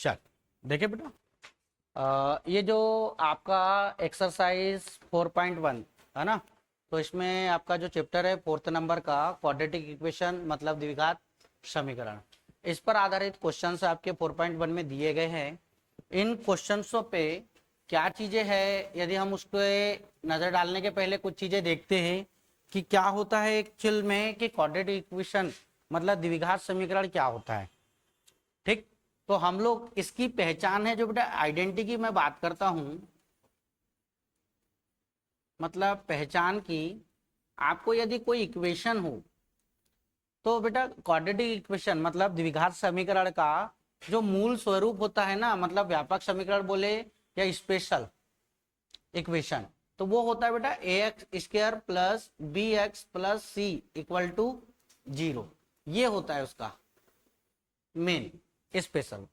चल देखिए बेटा, ये जो आपका एक्सरसाइज 4.1 है ना, तो इसमें आपका जो चैप्टर है 4th नंबर का क्वाड्रेटिक इक्वेशन मतलब द्विघात समीकरण, इस पर आधारित क्वेश्चंस आपके 4.1 में दिए गए हैं। इन क्वेश्चंसों पे क्या चीज़ें हैं, यदि हम उस पर नज़र डालने के पहले कुछ चीज़ें देखते हैं कि क्या होता है एक्चुअल में, कि क्वाड्रेटिक इक्वेशन मतलब द्विघात समीकरण क्या होता है। ठीक, तो हम लोग इसकी पहचान है जो बेटा आइडेंटिटी की मैं बात करता हूं, मतलब पहचान की, आपको यदि कोई इक्वेशन हो तो बेटा क्वाड्रेटिक इक्वेशन मतलब द्विघात समीकरण का जो मूल स्वरूप होता है ना, मतलब व्यापक समीकरण बोले या स्पेशल इक्वेशन, तो वो होता है बेटा A X square plus B X plus C equal to 0। ये होता है उसका main special,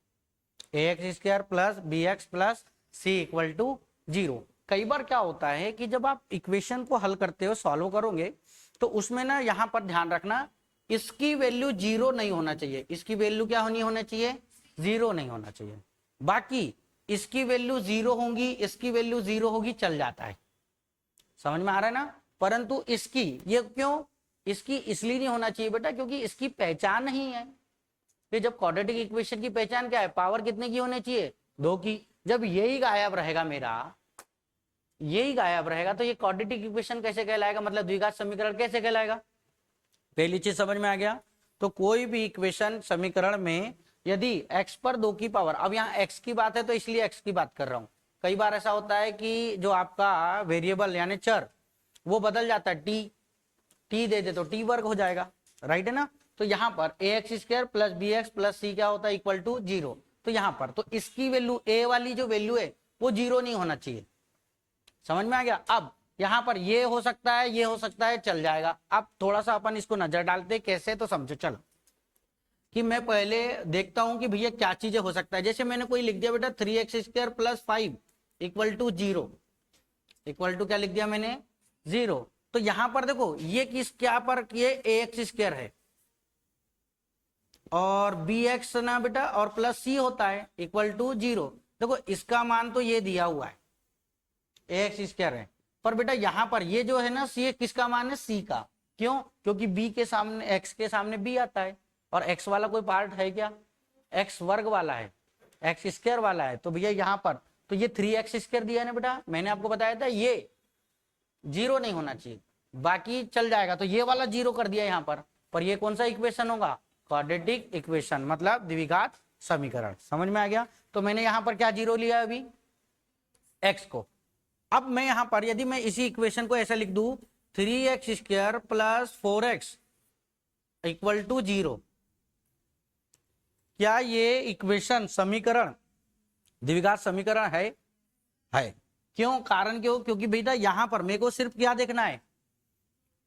A X square plus B X plus C equal to 0। कई बार क्या होता है कि जब आप इक्वेशन को हल करते हो, सॉल्व करोगे, तो उसमें ना यहां पर ध्यान रखना, इसकी वैल्यू 0 नहीं होना चाहिए। इसकी वैल्यू क्या होना चाहिए? 0 नहीं होना चाहिए। बाकी इसकी वैल्यू 0 होगी, इसकी वैल्यू 0 होगी, चल जाता है। समझ में आ रहा है ना? परंतु इसकी, ये क्यों, इसकी इसलिए नहीं होना चाहिए बेटा क्योंकि इसकी पहचान नहीं है। कि जब क्वाड्रेटिक इक्वेशन की पहचान क्या है, पावर कितने की होनी चाहिए? 2 की। जब यही गायब रहेगा मेरा, यही गायब रहेगा, तो ये क्वाड्रेटिक इक्वेशन कैसे कहलाएगा, मतलब द्विघात समीकरण कैसे कहलाएगा? पहली चीज समझ में आ गया। तो कोई भी इक्वेशन समीकरण में यदि x पर 2 की पावर, अब यहाँ x की बात है तो इसलिए x की बात कर रहा हूं। कई बार ऐसा होता है कि जो आपका वेरिएबल यानी चर वो बदल जाता है, t दे दे तो t वर्ग हो जाएगा, राइट है ना? तो यहाँ पर A X square plus B X plus C क्या होता है? Equal to 0। तो यहाँ पर तो इसकी वैल्यू, ए वाली जो वैल्यू है वो 0 नहीं होना चाहिए। समझ में आ गया? अब यहाँ पर ये हो सकता है, ये हो सकता है, चल जाएगा। अब थोड़ा सा अपन इसको नजर डालते कैसे, तो समझो। चलो कि मैं पहले देखता हूं कि भैया क्या चीजें हो सकता है। जैसे मैंने कोई लिख दिया बेटा 3x square plus 5 equal to 0, equal to क्या लिख दिया मैंने? 0। तो यहां पर देखो ये किस, क्या पर, ये ए एक्स स्क्वायर है और बी एक्स ना बेटा और प्लस सी होता है इक्वल टू 0। देखो इसका मान तो ये दिया हुआ है, ए एक्स स्क्वायर है, पर बेटा यहां पर ये जो है ना सी, किसका मान है? सी का। क्यों? क्योंकि बी के सामने, एक्स के सामने बी आता है, और एक्स वाला कोई पार्ट है क्या? एक्स वर्ग वाला है, एक्स स्क्वायर वाला है। तो भैया यहाँ पर तो ये 3x स्क्वायर दिया है ना बेटा, मैंने आपको बताया था ये 0 नहीं होना चाहिए, बाकी चल जाएगा। तो ये वाला 0 कर दिया यहाँ पर ये कौन सा इक्वेशन होगा? क्वाड्रेटिक इक्वेशन मतलब द्विघात समीकरण। समझ में आ गया? तो मैंने यहाँ पर क्या 0 लिया अभी? x को। अब मैं यहां पर यदि मैं इसी इक्वेशन को ऐसा लिख दूं 3x square plus 4x equal to 0, क्या ये इक्वेशन समीकरण द्विघात समीकरण है? है। क्यों? कारण क्यों? क्योंकि बेटा यहां पर मेरे को सिर्फ क्या देखना है?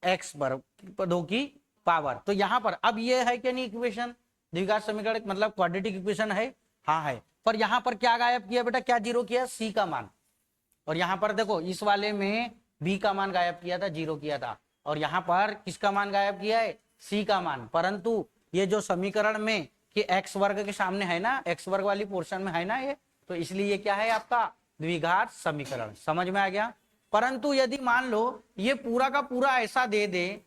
x पर 2 की पावर। तो यहां पर अब ये है क्या नहीं इक्वेशन द्विघात समीकरण मतलब क्वाड्रेटिक इक्वेशन है? हाँ है। पर यहां पर क्या गायब किया बेटा? क्या 0 किया? c का मान। और यहां पर देखो इस वाले में b का मान गायब किया था, 0 किया था, और यहां पर किसका मान गायब किया है? c का मान। परंतु ये जो समीकरण में कि x वर्ग के सामने है ना, x वर्ग वाली पोर्शन में है ना ये, तो इसलिए ये क्या है आपका? द्विघात समीकरण। समझ में आ गया? परंतु यदि मान लो ये पूरा का पूरा ऐसा दे दे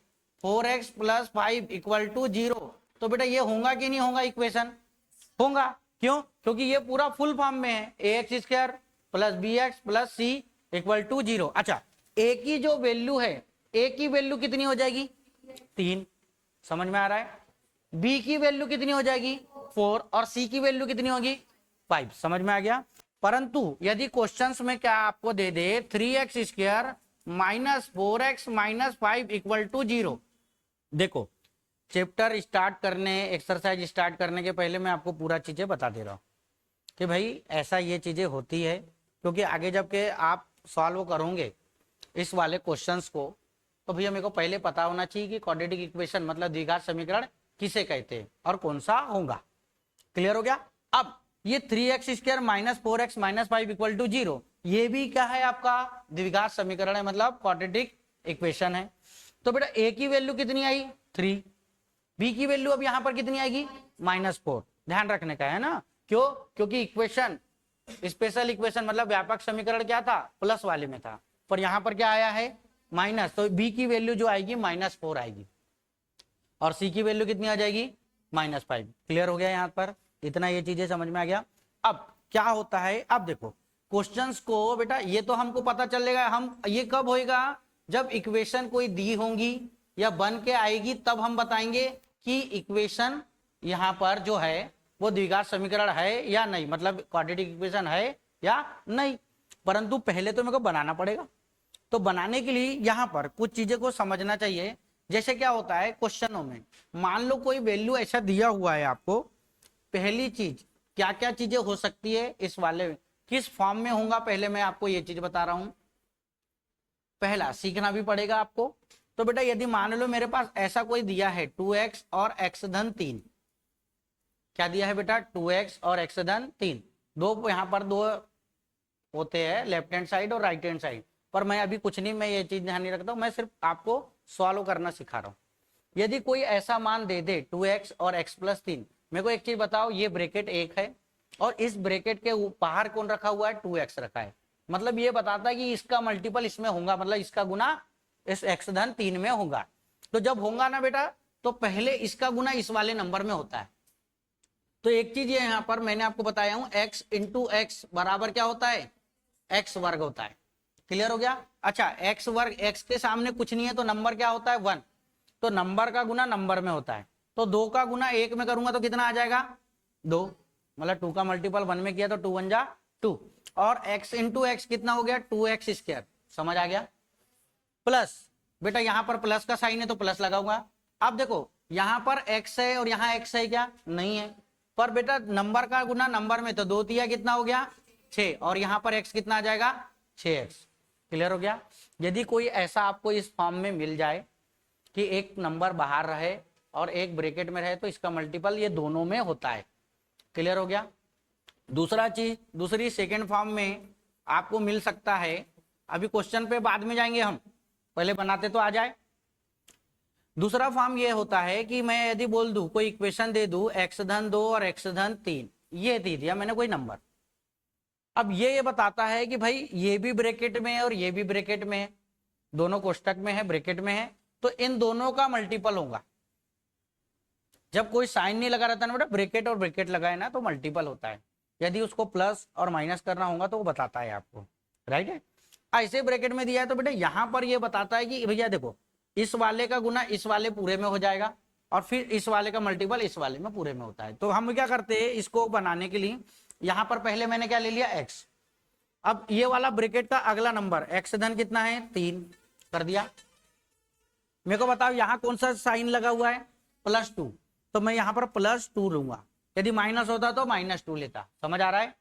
4x प्लस 5 इक्वल टू 0, तो बेटा ये होगा कि नहीं होगा इक्वेशन? होगा। क्यों? क्योंकि ये पूरा फुल फॉर्म में है, A X square plus B X plus C equal to 0। अच्छा, ए की जो वैल्यू है, ए की वैल्यू कितनी हो जाएगी? 3। समझ में आ रहा है? बी की वैल्यू कितनी हो जाएगी? 4। और सी की वैल्यू कितनी होगी? 5। समझ में आ गया? परंतु यदि क्वेश्चंस में क्या आपको दे दे 3x square minus 4x minus 5 equal to 0, देखो चैप्टर स्टार्ट करने, एक्सरसाइज स्टार्ट करने के पहले मैं आपको पूरा चीजें बता दे रहा हूं कि भाई ऐसा ये चीजें होती है, क्योंकि आगे जब के आप सॉल्व करोगे इस वाले क्वेश्चंस को, तो भैया मेरे को पहले पता होना चाहिए कि क्वाड्रेटिक इक्वेशन मतलब द्विघात समीकरण किसे कहते हैं और कौन सा होगा। क्लियर हो गया? अब ये 3x square minus 4x minus 5 equal to 0, ये भी क्या है आपका? द्विघात समीकरण है, मतलब क्वाड्रेटिक इक्वेशन है। तो बेटा a की वैल्यू कितनी आई? 3। b की वैल्यू अब यहां पर कितनी आएगी? -4। ध्यान रखने का है ना, क्यों? क्योंकि इक्वेशन, स्पेशल इक्वेशन मतलब व्यापक समीकरण क्या था, प्लस वाले में था, पर यहां पर क्या आया है माइनस, तो बी की वैल्यू जो आएगी -4 आएगी और सी की वैल्यू कितनी आ जाएगी -5। क्लियर हो गया यहाँ पर, इतना ये चीजें समझ में आ गया। अब क्या होता है, अब देखो क्वेश्चंस को बेटा ये तो हमको पता चलेगा, हम ये कब होएगा जब इक्वेशन कोई दी होंगी या बन के आएगी, तब हम बताएंगे कि इक्वेशन यहाँ पर जो है वो द्विघात समीकरण है या नहीं, मतलब क्वाड्रेटिक इक्वेशन है या नहीं। परंतु पहले तो मेरे को बनाना पड़ेगा, तो बनाने के लिए यहाँ पर कुछ चीजें को समझना चाहिए। जैसे क्या होता है क्वेश्चनों में, मान लो कोई वैल्यू ऐसा दिया हुआ है आपको, पहली चीज क्या क्या चीजें हो सकती है इस वाले में, किस फॉर्म में होगा, पहले मैं आपको ये चीज बता रहा हूं, पहला सीखना भी पड़ेगा आपको। तो बेटा यदि मान लो मेरे पास ऐसा कोई दिया है 2x और x धन 3, क्या दिया है बेटा 2x और x धन 3, दो यहाँ पर दो होते हैं लेफ्ट हैंड साइड और राइट हैंड साइड, पर मैं अभी कुछ नहीं, मैं ये चीज ध्यान नहीं रखता हूं, मैं सिर्फ आपको सॉल्व करना सिखा रहा हूं। यदि कोई ऐसा मान दे दे 2x और x प्लस 3, मेरे को एक चीज बताओ, ये ब्रैकेट 1 है और इस ब्रैकेट के बाहर कौन रखा हुआ है 2x रखा है, मतलब ये बताता है कि इसका मल्टीपल इसमें होगा, मतलब इसका गुना इस x धन 3 में होगा। तो जब होगा ना बेटा, तो पहले इसका गुना इस वाले नंबर में होता है। तो एक चीज ये यहाँ पर मैंने आपको बताया हूं, x इंटू एक्स बराबर क्या होता है x वर्ग होता है। क्लियर हो गया? अच्छा, x वर्ग, x के सामने कुछ नहीं है तो नंबर क्या होता है 1, तो नंबर का गुना नंबर में होता है, तो 2 का गुना 1 में करूंगा तो कितना आ जाएगा 2, मतलब 2 का मल्टीपल 1 में किया तो 2 1 जा 2, और x इंटू एक्स कितना हो गया 2x स्क्वायर, समझ आ गया? प्लस बेटा यहाँ पर प्लस का साइन है तो प्लस लगाऊंगा। अब देखो यहाँ पर x है और यहाँ x है क्या, नहीं है, पर बेटा नंबर का गुना नंबर में, तो 2 तिया कितना हो गया 6, और यहाँ पर x कितना आ जाएगा 6x। क्लियर हो गया? यदि कोई ऐसा आपको इस फॉर्म में मिल जाए कि एक नंबर बाहर रहे और एक ब्रैकेट में रहे, तो इसका मल्टीपल ये दोनों में होता है। क्लियर हो गया? दूसरा चीज, दूसरी सेकेंड फॉर्म में आपको मिल सकता है, अभी क्वेश्चन पे बाद में जाएंगे हम, पहले बनाते तो आ जाए। दूसरा फॉर्म ये होता है कि मैं यदि बोल दूं, कोई इक्वेशन दे दूं x धन 2 और x धन 3, ये दे दिया मैंने कोई नंबर, अब ये बताता है कि भाई ये भी ब्रैकेट में है और ये भी ब्रैकेट में है, दोनों कोष्टक में है, ब्रैकेट में है, तो इन दोनों का मल्टीपल होगा। जब कोई साइन नहीं लगा रहता ना बेटा, ब्रैकेट और ब्रैकेट लगाए ना तो मल्टीपल होता है, यदि उसको प्लस और माइनस करना होगा तो वो बताता है आपको, राइट है? ऐसे ब्रैकेट में दिया है तो बेटा यहाँ पर ये बताता है कि भैया देखो इस वाले का गुना इस वाले पूरे में हो जाएगा और फिर इस वाले का मल्टीपल इस वाले में पूरे में होता है। तो हम क्या करते हैं, इसको बनाने के लिए यहां पर पहले मैंने क्या ले लिया x, अब ये वाला ब्रैकेट का अगला नंबर x धन कितना है 3 कर दिया। मेरे को बताओ यहाँ कौन सा साइन लगा हुआ है +2, तो मैं यहाँ पर +2 लूंगा, यदि माइनस होता तो -2 लेता, समझ आ रहा है?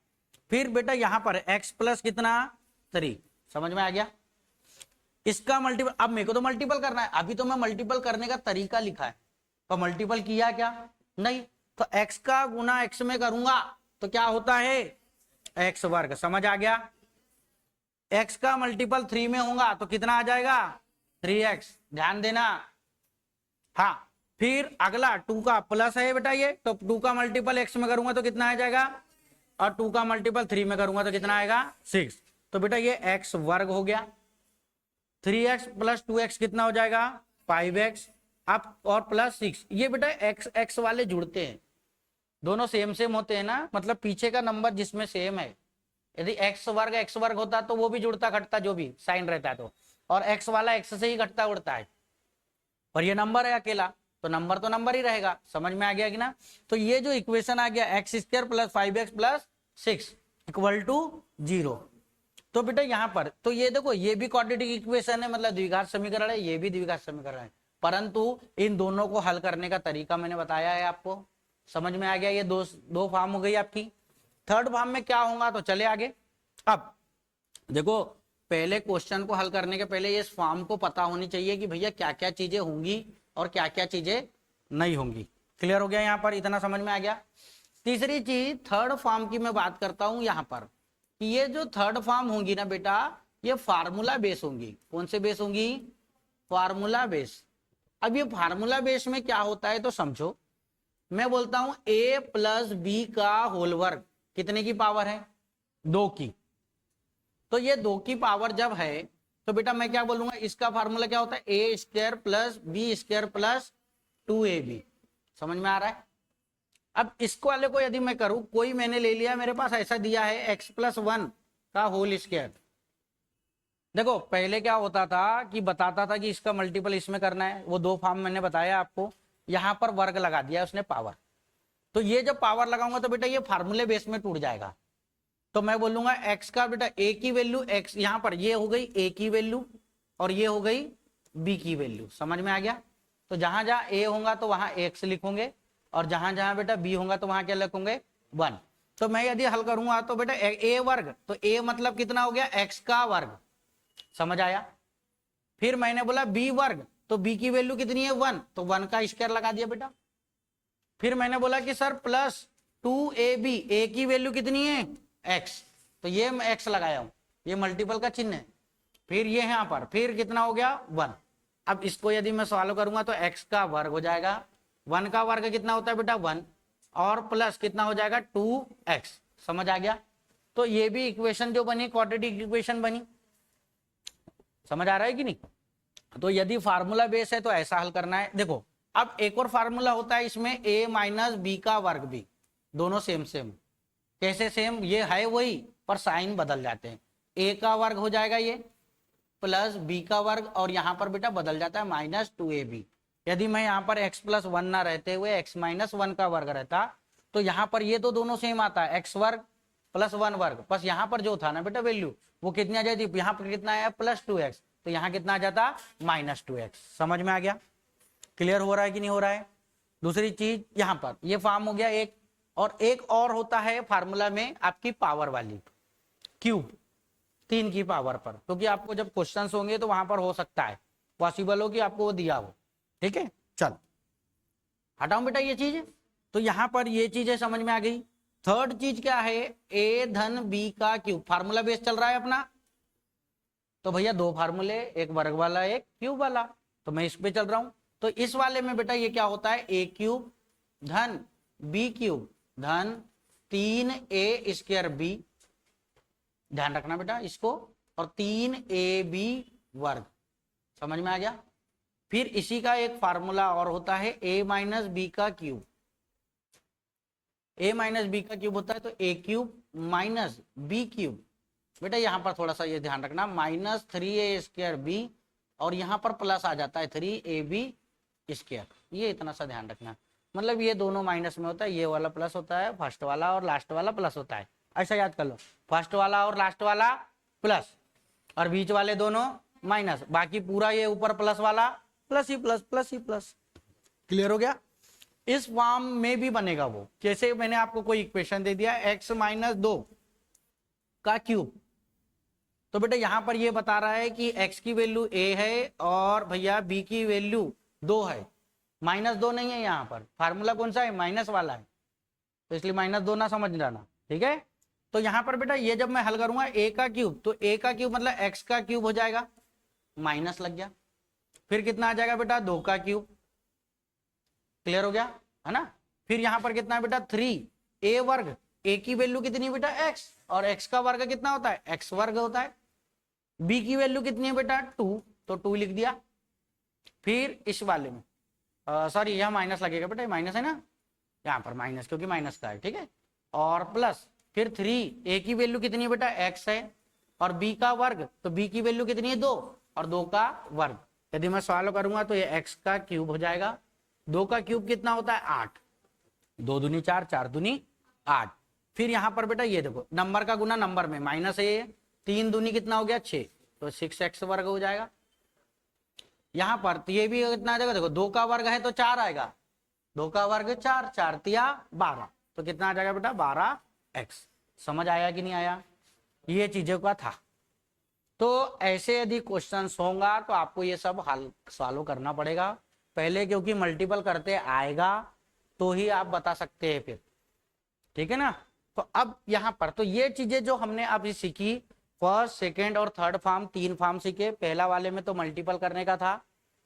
फिर बेटा यहाँ पर x प्लस कितना 3, समझ में आ गया? इसका मल्टीपल, अब मेरे को तो मल्टीपल करना है, अभी तो मैं मल्टीपल करने का तरीका लिखा है, तो मल्टीपल किया क्या नहीं, तो x का गुना x में करूंगा तो क्या होता है x वर्ग, समझ आ गया? x का मल्टीपल 3 में होगा तो कितना आ जाएगा 3x, ध्यान देना। हाँ, फिर अगला 2 का प्लस है बेटा ये, तो 2 का मल्टीपल x में करूंगा तो कितना आ जाएगा, और 2 का मल्टीपल 3 में करूंगा तो कितना आएगा 6, तो बेटा ये x वर्ग हो गया। 3x प्लस 2x कितना हो जाएगा 5x, अब और प्लस 6, ये बेटा x वाले जुड़ते हैं, दोनों सेम सेम होते हैं ना, मतलब पीछे का नंबर जिसमें सेम है, यदि x वर्ग होता तो वो भी जुड़ता घटता, जो भी साइन रहता है, और x वाला x से ही घटता उड़ता है, और ये नंबर है अकेला तो नंबर ही रहेगा। समझ में आ गया कि ना? तो ये जो इक्वेशन आ गया x square plus 5x plus 6 equal to 0, तो बेटा यहाँ पर तो ये देखो ये भी क्वाड्रेटिक इक्वेशन है, मतलब द्विघात समीकरण है, ये भी द्विघात समीकरण है, परंतु इन दोनों को हल करने का तरीका मैंने बताया है आपको, समझ में आ गया? ये दो फॉर्म हो गई आपकी। थर्ड फॉर्म में क्या होगा, तो चले आगे। अब देखो पहले क्वेश्चन को हल करने के पहले इस फॉर्म को पता होनी चाहिए कि भैया क्या क्या चीजें होंगी और क्या क्या चीजें नहीं होंगी। क्लियर हो गया? यहाँ पर इतना समझ में आ गया। तीसरी चीज थर्ड फॉर्म की मैं बात करता हूं यहाँ पर, कि ये जो थर्ड फॉर्म होंगी ना बेटा, ये फार्मूला बेस होंगी। कौन से बेस होंगी? Formula base. अब ये फार्मूला बेस में क्या होता है तो समझो, मैं बोलता हूं a प्लस बी का होल वर्ग कितने की पावर है, 2 की। तो ये 2 की पावर जब है तो बेटा मैं क्या बोलूंगा, इसका फार्मूला क्या होता है, A square plus B square plus 2ab। समझ में आ रहा है। अब इसको वाले को यदि मैं करूं, कोई मैंने ले लिया, मेरे पास ऐसा दिया है x प्लस 1 का होल स्क्वायर। देखो पहले क्या होता था कि बताता था कि इसका मल्टीपल इसमें करना है, वो 2 फॉर्म मैंने बताया आपको, यहां पर वर्ग लगा दिया उसने पावर। तो ये जब पावर लगाऊंगा तो बेटा ये फार्मूले बेस में टूट जाएगा। तो मैं बोलूंगा x का बेटा a की वैल्यू x, यहां पर ये हो गई a की वैल्यू और ये हो गई b की वैल्यू। समझ में आ गया। तो जहां जहां a होगा तो वहां x लिखोगे और जहां जहां बेटा b होगा तो वहां क्या लिखोगे 1। तो मैं यदि हल करूंगा तो बेटा a वर्ग, तो a मतलब कितना हो गया x का वर्ग। समझ आया। फिर मैंने बोला b वर्ग, तो b की वैल्यू कितनी है 1, तो 1 का स्क्वायर लगा दिया बेटा। फिर मैंने बोला कि सर प्लस 2ab, a की वैल्यू कितनी है x, तो ये मैं x लगाया हूं, ये मल्टीपल का चिन्ह है। फिर ये यहां पर फिर कितना हो गया 1। अब इसको यदि मैं सॉल्व करूंगा तो x का वर्ग हो जाएगा, 1 का वर्ग कितना होता है बेटा 1, और प्लस कितना हो जाएगा 2x। समझ आ गया। तो ये भी इक्वेशन जो बनी क्वाड्रेटिक इक्वेशन बनी। समझ आ रहा है कि नहीं। तो यदि फार्मूला बेस है तो ऐसा हल करना है। देखो अब एक और फार्मूला होता है इसमें, a माइनस बी का वर्ग भी, दोनों सेम सेम। कैसे सेम, ये है वही पर साइन बदल जाते हैं। a का वर्ग हो जाएगा ये प्लस b का वर्ग, और यहां पर बेटा बदल जाता है माइनस 2ab। यदि मैं यहाँ पर x प्लस 1 ना रहते हुए x माइनस 1 का वर्ग रहता तो यहाँ पर ये तो दोनों सेम आता है, x वर्ग प्लस 1 वर्ग। बस यहाँ पर जो था ना बेटा वैल्यू वो कितनी आ जाती, यहाँ पर कितना आया प्लस 2x, तो यहाँ कितना आ जाता माइनस 2x। समझ में आ गया। क्लियर हो रहा है कि नहीं हो रहा है। दूसरी चीज यहाँ पर ये फॉर्म हो गया एक, और एक और होता है फार्मूला में आपकी पावर वाली, क्यूब 3 की पावर पर, क्योंकि आपको जब क्वेश्चंस होंगे तो वहां पर हो सकता है पॉसिबल हो कि आपको वो दिया हो। ठीक है, चल हटाऊं बेटा ये चीज। तो यहां पर ये चीजें समझ में आ गई। थर्ड चीज क्या है, a धन b का क्यूब। फार्मूला बेस चल रहा है अपना, तो भैया 2 फार्मूले, एक वर्ग वाला एक क्यूब वाला, तो मैं इस पे चल रहा हूं। तो इस वाले में बेटा ये क्या होता है, a क्यूब धन b क्यूब धन 3a स्क्वायर b, ध्यान रखना बेटा इसको, और 3ab वर्ग। समझ में आ गया। फिर इसी का एक फार्मूला और होता है a माइनस बी का क्यूब। a माइनस बी का क्यूब होता है तो a cube minus b cube. बेटा यहां पर थोड़ा सा ये ध्यान रखना, माइनस 3a स्क्वायर b, और यहां पर प्लस आ जाता है 3ab स्क्वायर। ये इतना सा ध्यान रखना, मतलब ये दोनों माइनस में होता है, ये वाला प्लस होता है फर्स्ट वाला और लास्ट वाला प्लस होता है। ऐसा याद कर लो, फर्स्ट वाला और लास्ट वाला प्लस और बीच वाले दोनों माइनस, बाकी पूरा ये ऊपर प्लस वाला प्लस ही प्लस प्लस ही प्लस। क्लियर हो गया। इस फॉर्म में भी बनेगा वो, जैसे मैंने आपको कोई इक्वेशन दे दिया x माइनस 2 का क्यूब, तो बेटा यहां पर ये बता रहा है कि x की वैल्यू a है और भैया b की वैल्यू 2 है, माइनस 2 नहीं है। यहाँ पर फार्मूला कौन सा है, माइनस वाला है, तो इसलिए माइनस 2 ना समझ जाना। ठीक है। तो यहां पर बेटा ये जब मैं हल करूंगा a का क्यूब, तो a का क्यूब मतलब x का क्यूब हो जाएगा, माइनस लग गया। फिर कितना आ जाएगा बेटा 2 का क्यूब। क्लियर हो गया है ना। फिर यहां पर कितना है बेटा 3a वर्ग, a की वैल्यू कितनी है बेटा x, और x का वर्ग कितना होता है x वर्ग होता है। b की वैल्यू कितनी है बेटा 2, तो 2 लिख दिया। फिर इस वाले में सॉरी यहाँ माइनस लगेगा बेटा, माइनस है ना, यहाँ पर माइनस क्योंकि माइनस का है। ठीक है, और प्लस फिर 3, a की वैल्यू कितनी है बेटा x है, और b का वर्ग, तो b की वैल्यू कितनी है 2, और 2 का वर्ग। यदि मैं सॉल्व करूंगा तो ये x का क्यूब हो जाएगा। 2 का क्यूब कितना होता है 8, 2 दूनी 4, 4 दूनी 8। फिर यहाँ पर बेटा ये देखो नंबर का गुना नंबर में, माइनस है, 3 दूनी कितना हो गया 6, तो 6x वर्ग हो जाएगा। यहाँ पर तो ये भी कितना आ जाएगा, देखो 2 का वर्ग है तो 4 आएगा, 2 का वर्ग 4, 4 तिया 12, तो कितना आ जाएगा बेटा 12x। समझ आया कि नहीं आया, ये चीजों का था। तो ऐसे यदि क्वेश्चंस होगा तो आपको ये सब हल सॉल्व करना पड़ेगा पहले, क्योंकि मल्टीपल करते आएगा तो ही आप बता सकते हैं फिर। ठीक है ना। तो अब यहाँ पर तो ये चीजें जो हमने अभी सीखी, फर्स्ट सेकेंड और थर्ड फॉर्म, 3 फॉर्म सीखे। पहला वाले में तो मल्टीपल करने का था,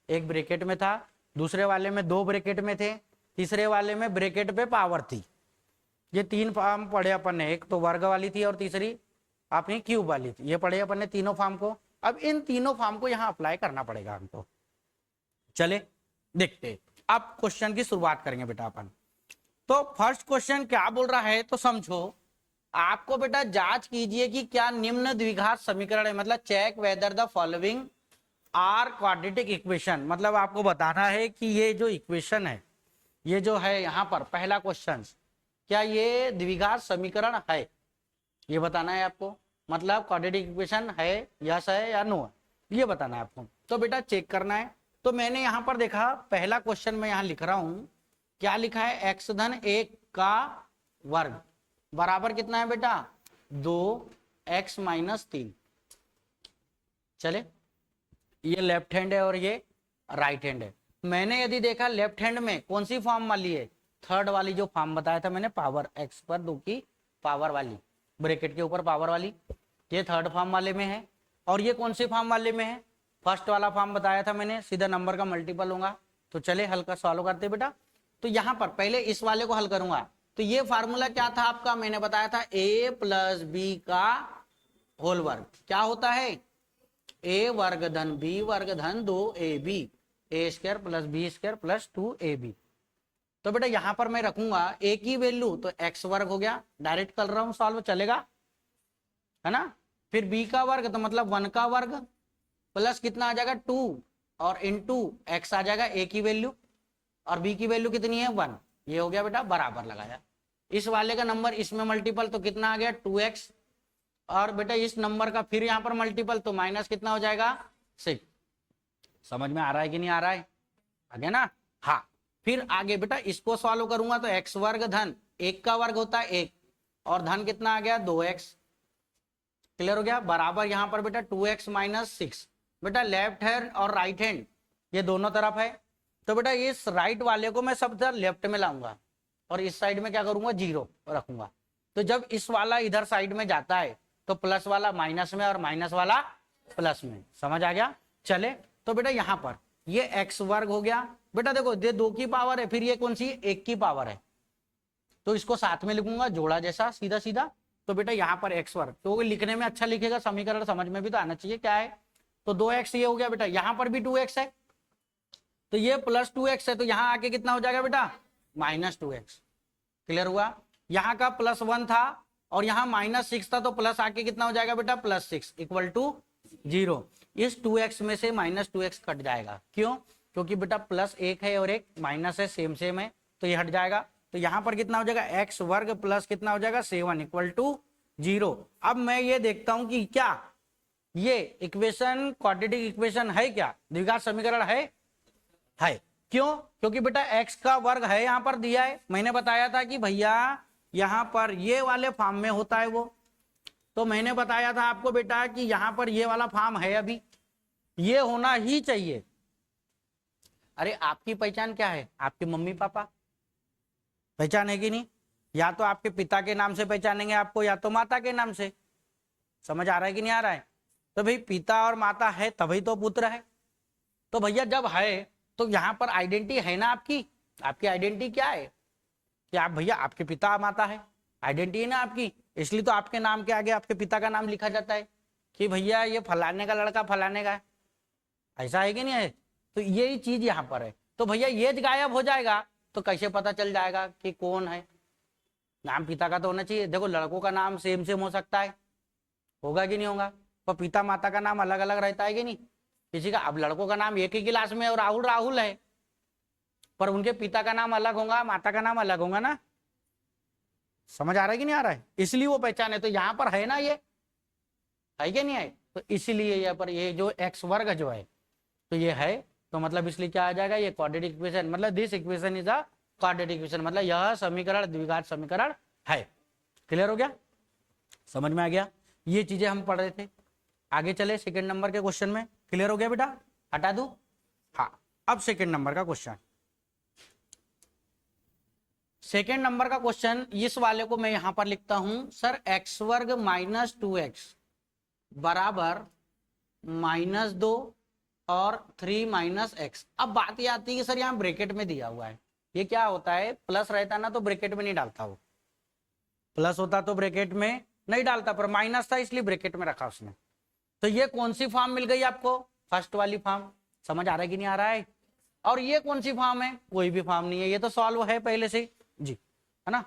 एक ब्रैकेट में था, दूसरे वाले में 2 ब्रैकेट में थे, तीसरे वाले में ब्रैकेट पे पावर थी। ये तीन फॉर्म पढ़े अपन ने, एक तो वर्ग वाली थी और तीसरी अपनी क्यूब वाली थी, ये पढ़े अपन ने तीनों फॉर्म को। अब इन तीनों फॉर्म को यहाँ अप्लाई करना पड़ेगा हमको। चले देखते, अब क्वेश्चन की शुरुआत करेंगे बेटा अपन। तो फर्स्ट क्वेश्चन क्या बोल रहा है, तो समझो आपको बेटा जांच कीजिए कि क्या निम्न द्विघात समीकरण है, मतलब check whether the following are quadratic equation. मतलब आपको बताना है कि ये जो इक्वेशन है, ये जो है यहाँ पर पहला क्वेश्चन, क्या ये द्विघात समीकरण है, ये बताना है आपको। मतलब क्वाड्रेटिक इक्वेशन है, यस है या नो है, ये बताना है आपको। तो बेटा चेक करना है। तो मैंने यहाँ पर देखा पहला क्वेश्चन मैं यहाँ लिख रहा हूँ, क्या लिखा है, x धन 1 का वर्ग बराबर कितना है बेटा, 2x माइनस 3। चले, ये लेफ्ट हैंड है और ये राइट हैंड है। मैंने यदि देखा लेफ्ट हैंड में कौन सी फॉर्म वाली है, थर्ड वाली जो फॉर्म बताया था मैंने, पावर x पर 2 की पावर वाली, ब्रैकेट के ऊपर पावर वाली, ये थर्ड फॉर्म वाले में है। और ये कौन सी फॉर्म वाले में है, फर्स्ट वाला फॉर्म बताया था मैंने, सीधा नंबर का मल्टीपल होगा। तो चले हल्का सॉल्व करते बेटा। तो यहाँ पर पहले इस वाले को हल करूंगा। तो ये फार्मूला क्या था आपका, मैंने बताया था a प्लस बी का होल वर्ग क्या होता है, a वर्ग धन b वर्ग धन 2ab, a square plus B square plus 2ab। तो बेटा यहाँ पर मैं रखूंगा a की वैल्यू, तो x वर्ग हो गया, डायरेक्ट कर रहा हूं सॉल्व, चलेगा है ना। फिर b का वर्ग तो मतलब 1 का वर्ग प्लस कितना आ जाएगा 2 और इंटू x आ जाएगा a की वैल्यू और b की वैल्यू कितनी है 1। ये हो गया बेटा बराबर लगाया, इस वाले का नंबर इसमें मल्टीपल तो कितना आ गया 2x, और बेटा इस नंबर का फिर यहाँ पर मल्टीपल तो माइनस कितना हो जाएगा 6। समझ में आ रहा है कि नहीं आ रहा है, आ गया ना। हाँ, फिर आगे बेटा इसको सॉल्व करूंगा तो x वर्ग धन 1 का वर्ग होता है 1 और धन कितना आ गया 2x। क्लियर हो गया, बराबर यहाँ पर बेटा 2x माइनस 6। बेटा लेफ्ट हैंड और राइट हैंड ये दोनों तरफ है, तो बेटा इस राइट वाले को मैं सबसे लेफ्ट में लाऊंगा और इस साइड में क्या करूंगा 0 रखूंगा। तो जब इस वाला इधर साइड में जाता है तो प्लस वाला माइनस में और माइनस वाला प्लस में, समझ आ गया। चले, तो बेटा यहाँ पर ये x वर्ग हो गया। बेटा देखो ये 2 की पावर है, फिर ये कौन सी 1 की पावर है, तो इसको साथ में लिखूंगा जोड़ा जैसा सीधा सीधा। तो बेटा यहाँ पर x वर्ग, तो लिखने में अच्छा लिखेगा, समीकरण समझ में भी तो आना चाहिए क्या है। तो 2x ये हो गया बेटा, यहाँ पर भी 2x है तो ये प्लस 2x है, तो यहाँ आके कितना हो जाएगा बेटा माइनस 2x। क्लियर हुआ, यहाँ का प्लस 1 था और यहाँ माइनस 6 था, तो प्लस आके कितना हो जाएगा बेटा प्लस 6 इक्वल टू 0। इस 2x में से माइनस 2x कट जाएगा, क्यों, क्योंकि बेटा प्लस 1 है और एक माइनस है, सेम सेम है, तो ये हट जाएगा। तो यहाँ पर कितना हो जाएगा x वर्ग प्लस कितना हो जाएगा 7 इक्वल टू 0। अब मैं ये देखता हूं कि क्या ये इक्वेशन क्वाड्रेटिक इक्वेशन है, क्या द्विघात समीकरण है क्यों, क्योंकि बेटा x का वर्ग है यहाँ पर दिया है, मैंने बताया था कि भैया यहाँ पर ये वाले फॉर्म में होता है वो, तो मैंने बताया था आपको बेटा कि यहाँ पर ये वाला फॉर्म है, अभी ये होना ही चाहिए। अरे आपकी पहचान क्या है, आपके मम्मी पापा पहचान है कि नहीं, या तो आपके पिता के नाम से पहचानेंगे आपको या तो माता के नाम से। समझ आ रहा है कि नहीं आ रहा है, तो भाई पिता और माता है तभी तो पुत्र है। तो भैया जब है तो यहाँ पर आइडेंटिटी है ना आपकी, आपकी आइडेंटिटी क्या है कि आप भैया आपके पिता माता है, आइडेंटिटी है ना आपकी, इसलिए तो आपके नाम के आगे आपके पिता का नाम लिखा जाता है कि भैया ये फलाने का लड़का फलाने का है, ऐसा है कि नहीं है। तो यही चीज यहाँ पर है। तो भैया ये गायब हो जाएगा तो कैसे पता चल जाएगा कि कौन है, नाम पिता का तो होना चाहिए। देखो लड़कों का नाम सेम सेम हो सकता है, होगा कि नहीं होगा, पर पिता माता का नाम अलग अलग रहता है कि नहीं किसी का। अब लड़कों का नाम एक ही क्लास में और राहुल राहुल है, पर उनके पिता का नाम अलग होगा, माता का नाम अलग होगा ना। समझ आ रहा है कि नहीं आ रहा है, इसलिए वो पहचान है। तो यहाँ पर है ना, ये है कि नहीं है, तो इसीलिए यहाँ पर ये जो x वर्ग जो है तो ये है, तो मतलब इसलिए क्या आ जाएगा ये क्वाड्रेटिक इक्वेशन, मतलब this equation is a quadratic equation, मतलब यह समीकरण द्विघात समीकरण है। क्लियर हो गया, समझ में आ गया, ये चीजें हम पढ़ रहे थे। आगे चले सेकंड नंबर के क्वेश्चन में, क्लियर हो गया बेटा, हटा दूं। हाँ, अब सेकंड नंबर का क्वेश्चन, सेकेंड नंबर का क्वेश्चन इस वाले को मैं यहां पर लिखता हूं, सर x वर्ग माइनस 2x बराबर -2 और 3 - x। अब बात ये आती है कि सर यहाँ ब्रैकेट में दिया हुआ है, ये क्या होता है, प्लस रहता ना तो ब्रैकेट में नहीं डालता, वो प्लस होता तो ब्रैकेट में नहीं डालता, पर माइनस था इसलिए ब्रैकेट में रखा उसने। तो ये कौन सी फॉर्म मिल गई आपको, फर्स्ट वाली फॉर्म। समझ आ रहा है कि नहीं आ रहा है? और ये कौन सी फॉर्म है, कोई भी फॉर्म नहीं है, ये तो सॉल्व है पहले से जी, है ना।